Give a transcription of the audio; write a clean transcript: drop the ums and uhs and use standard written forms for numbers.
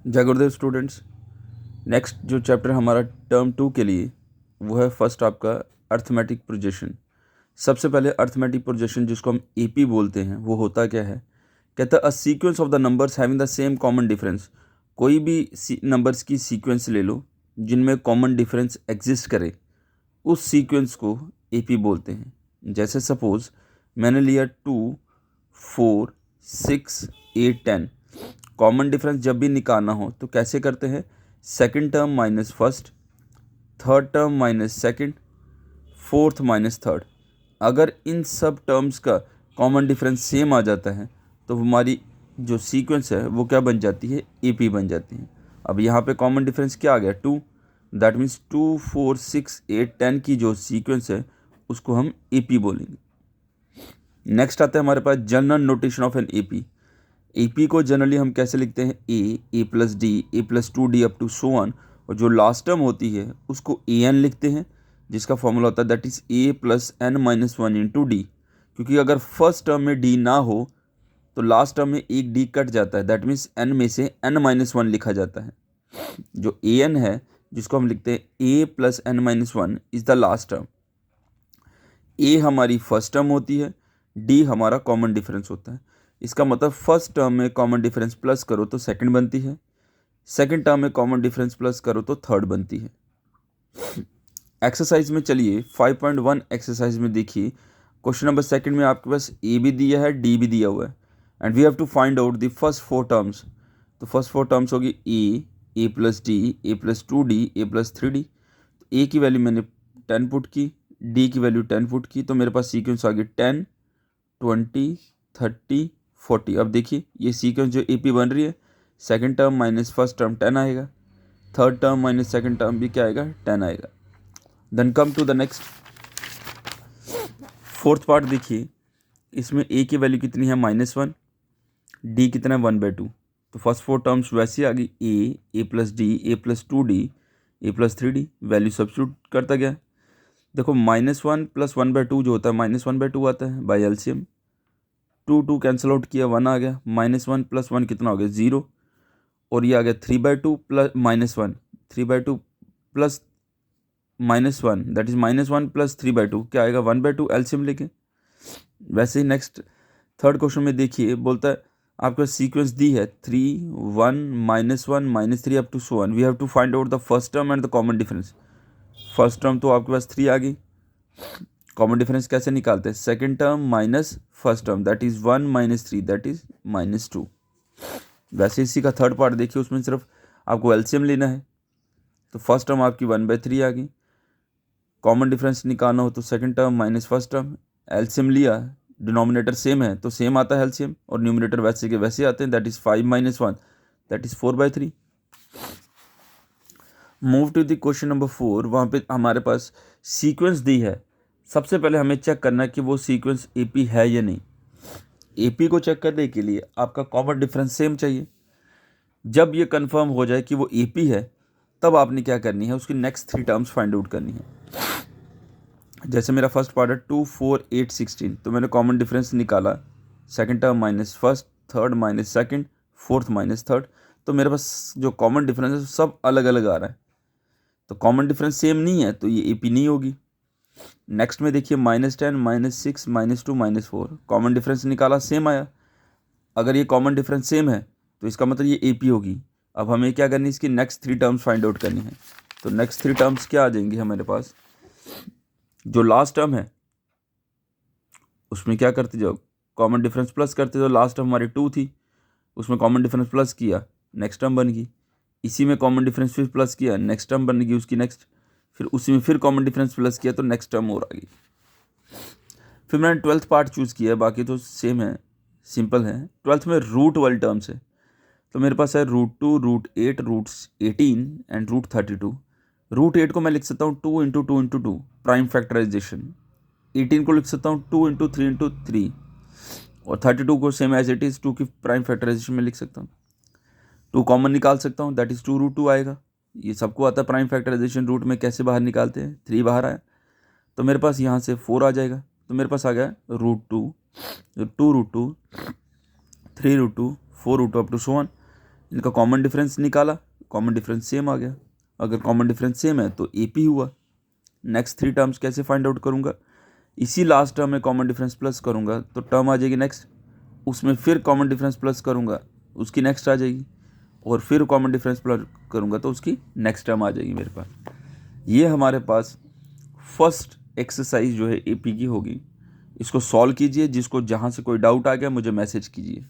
जय गुरुदेव students. Next जो chapter हमारा टर्म 2 के लिए वो है फर्स्ट आपका अर्थमेटिक प्रोजेक्शन। सबसे पहले अर्थमेटिक प्रोजेक्शन जिसको हम एपी बोलते हैं वो होता क्या है। कहता है a sequence of the numbers having the same common difference. कोई भी नंबर्स की सीक्वेंस ले लो जिनमें कॉमन डिफरेंस एग्जिस्ट करे, उस सीक्वेंस को एपी बोलते हैं। जैसे सपोज मैंने लिया 2, 4, 6, 8, 10। कॉमन डिफरेंस जब भी निकालना हो तो कैसे करते हैं, second term minus first, third term minus second, fourth minus third. अगर इन सब टर्म्स का कॉमन डिफरेंस सेम आ जाता है तो हमारी जो सीक्वेंस है वो क्या बन जाती है, एपी बन जाती है। अब यहाँ पे कॉमन डिफरेंस क्या आ गया, 2। दैट मीन्स 2, 4, 6, 8, 10 की जो सीक्वेंस है उसको हम एपी बोलेंगे। नेक्स्ट आता है हमारे पास general notation of an AP. AP को जनरली हम कैसे लिखते हैं, a plus d, a plus 2d up to so on. और जो लास्ट टर्म होती है उसको ए एन लिखते हैं, जिसका फॉर्मूला होता है that is a plus n minus one into d. क्योंकि अगर फर्स्ट टर्म में डी ना हो तो लास्ट टर्म में एक डी कट जाता है, दैट मीन्स एन में से एन माइनस वन लिखा जाता है। जो ए एन है जिसको हम लिखते हैं a plus n minus one is the last term. A हमारी फर्स्ट टर्म होती है, डी हमारा कॉमन डिफरेंस होता है। इसका मतलब फर्स्ट टर्म में कॉमन डिफरेंस प्लस करो तो सेकंड बनती है, सेकंड टर्म में कॉमन डिफरेंस प्लस करो तो थर्ड बनती है। एक्सरसाइज में चलिए 5.1 एक्सरसाइज में देखिए, क्वेश्चन नंबर सेकंड में आपके पास ए भी दिया है, डी भी दिया हुआ है and we have to find out the first four terms. तो फर्स्ट फोर टर्म्स होगी a plus d, a plus 2d, a plus 3d। A की वैल्यू मैंने 10 पुट की, डी की वैल्यू 10 पुट की, तो मेरे पास सीक्वेंस आ गई 10, 20, 30, 40। अब देखिए ये सीक्वेंस जो एपी बन रही है, second term minus first term 10 आएगा, third term minus second term भी क्या आएगा, 10 आएगा। Then come to the next fourth part. देखिए इसमें ए की वैल्यू कितनी है, -1, डी कितना है 1/2। तो फर्स्ट फोर टर्म्स वैसे आ गई, ए plus d, a plus 2d, a plus 3d। Value substitute करता गया। देखो -1 प्लस 1/2 जो होता है -1/2 आता है बाई एलसीएम। 2 कैंसिल आउट किया, 1 आ गया, -1 प्लस 1 कितना हो गया, 0। और ये आ गया 3/2 plus -1, 3/2 plus -1 that is -1 plus 3/2 क्या आएगा, 1/2 एलसीएम लेके। वैसे ही नेक्स्ट थर्ड क्वेश्चन में देखिए, बोलता है आपके पास सीक्वेंस दी है 3, 1, -1, -3 up to so on. We have to find out the first term and the common difference. First term तो आपके पास 3 आ गई, कॉमन डिफरेंस कैसे निकालते हैं, second term minus first term that is 1 - 3 that is -2। वैसे इसी का थर्ड पार्ट देखिए, उसमें सिर्फ आपको एलसीएम लेना है। तो फर्स्ट टर्म आपकी 1/3 आ गई, कॉमन डिफरेंस निकालना हो तो second term minus first term, LCM लिया, डिनोमिनेटर सेम है तो सेम आता है एलसीएम, और न्यूमिनेटर वैसे के वैसे आते हैं, that is 5 - 1 that is 4/3। Move to the question number 4। वहाँ पे हमारे पास सीक्वेंस दी है। सबसे पहले हमें चेक करना है कि वो सीक्वेंस एपी है या नहीं। एपी को चेक करने के लिए आपका कॉमन डिफरेंस सेम चाहिए। जब ये कंफर्म हो जाए कि वो एपी है तब आपने क्या करनी है, उसकी नेक्स्ट 3 टर्म्स फाइंड आउट करनी है। जैसे मेरा फर्स्ट पार्ट है 2, 4, 8, 16, तो मैंने कॉमन डिफरेंस निकाला, second term minus first, third minus second, fourth minus third. तो मेरे पास जो कॉमन डिफरेंस है सब अलग अलग आ रहा है, तो कॉमन डिफरेंस सेम नहीं है तो ये एपी नहीं होगी। नेक्स्ट में देखिए -10, -6, -2, -4, कॉमन डिफरेंस निकाला, सेम आया। अगर ये कॉमन डिफरेंस सेम है तो इसका मतलब ये एपी होगी। अब हमें क्या करनी है, इसकी नेक्स्ट 3 टर्म्स फाइंड आउट करनी है। तो नेक्स्ट 3 टर्म्स क्या आ जाएंगी हमारे पास, जो लास्ट टर्म है उसमें क्या करते जाओ, कॉमन डिफरेंस प्लस करते जाओ। लास्ट टर्म हमारी 2 थी, उसमें कॉमन डिफरेंस प्लस किया, नेक्स्ट टर्म बन गई। इसी में कॉमन डिफरेंस फिर प्लस किया, नेक्स्ट टर्म बन गई उसकी नेक्स्ट। फिर उसी में फिर कॉमन डिफरेंस प्लस किया तो नेक्स्ट टर्म और आ गई। फिर मैंने 12th पार्ट चूज़ किया है, बाकी तो सेम है, सिंपल है। 12th में रूट वाली टर्म्स है, तो मेरे पास है √2, √8, √18 एंड √32। √8 को मैं लिख सकता हूँ 2 × 2 × 2 प्राइम फैक्टराइजेशन। 18 को लिख सकता हूँ 2 × 3 × 3, और 32 को सेम एज इट इज़ 2 की प्राइम फैक्टराइजेशन में लिख सकता हूँ। 2 कॉमन निकाल सकता हूँ, दैट इज़ 2 √2 आएगा। ये सबको आता है प्राइम फैक्टराइजेशन, रूट में कैसे बाहर निकालते हैं, 3 बाहर आया तो मेरे पास यहाँ से 4 आ जाएगा। तो मेरे पास आ गया √2, 2 √2, 3 √2, 4 √2 अप टू सो ऑन। इनका कॉमन डिफरेंस निकाला, कॉमन डिफरेंस सेम आ गया। अगर कॉमन डिफरेंस सेम है तो ए पी हुआ। नेक्स्ट 3 टर्म्स कैसे फाइंड आउट करूँगा, इसी लास्ट टर्म में कॉमन डिफरेंस प्लस करूँगा तो टर्म आ जाएगी नेक्स्ट, उसमें फिर कॉमन डिफरेंस प्लस करूँगा, उसकी नेक्स्ट आ जाएगी, और फिर कॉमन डिफरेंस प्लस करूँगा तो उसकी नेक्स्ट टर्म आ जाएगी मेरे पास। ये हमारे पास फर्स्ट एक्सरसाइज जो है एपी की होगी। इसको सॉल्व कीजिए, जिसको जहाँ से कोई डाउट आ गया मुझे मैसेज कीजिए।